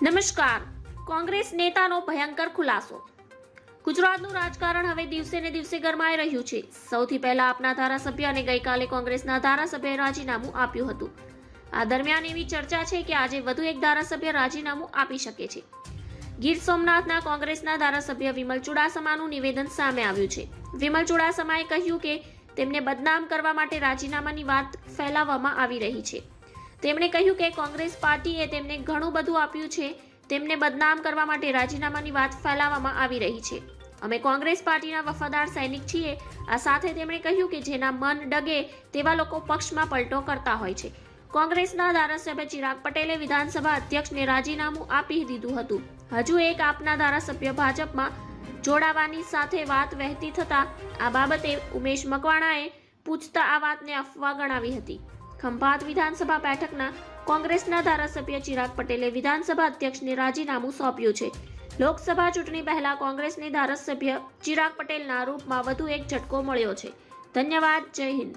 નમસ્કાર. કોંગ્રેસ નેતાનો ભયંકર ખુલાસો. ગુજરાતનું રાજકારણ હવે દિવસે ને દિવસે ગરમાઈ રહ્યું છે. સૌથી પહેલા આપના ધારાસભ્ય અને ગઈકાલે કોંગ્રેસના ધારાસભ્યએ રાજીનામું આપ્યું હતું. આ દરમિયાન એવી ચર્ચા છે કે આજે વધુ એક ધારાસભ્ય રાજીનામું આપી શકે છે. ગીર સોમનાથના કોંગ્રેસના ધારાસભ્ય વિમલ ચુડાસમાનું નિવેદન સામે આવ્યું છે. વિમલ ચુડાસમાએ કહ્યું કે તેમને બદનામ કરવા માટે રાજીનામાની વાત ફેલાવવામાં આવી રહી છે. તેમણે કહ્યું કે કોંગ્રેસ પાર્ટીએ તેમને ઘણું બધું આપ્યું છે, તેમને બદનામ કરવા માટે રાજીનામાની વાત ફેલાવવામાં આવી રહી છે. અમે કોંગ્રેસ પાર્ટીના વફાદાર સૈનિક છીએ. આ સાથે તેમણે કહ્યું કે જેના મન ડગે તેવા લોકો પક્ષમાં પલટો કરતા હોય છે. કોંગ્રેસના ધારાસભ્ય ચિરાગ પટેલે વિધાનસભા અધ્યક્ષને રાજીનામું આપી દીધું હતું. હજુ એક આપના ધારાસભ્ય ભાજપમાં જોડાવાની સાથે વાત વહેતી થતા આ બાબતે ઉમેશ મકવાણાએ પૂછતા આ વાતને અફવા ગણાવી હતી. ખંભાત વિધાનસભા બેઠકના કોંગ્રેસના ધારાસભ્ય ચિરાગ પટેલે વિધાનસભા અધ્યક્ષને રાજીનામું સોંપ્યું છે. લોકસભા ચૂંટણી પહેલા કોંગ્રેસની ધારાસભ્ય ચિરાગ પટેલના રૂપમાં વધુ એક ઝટકો મળ્યો છે. ધન્યવાદ. જય હિન્દ.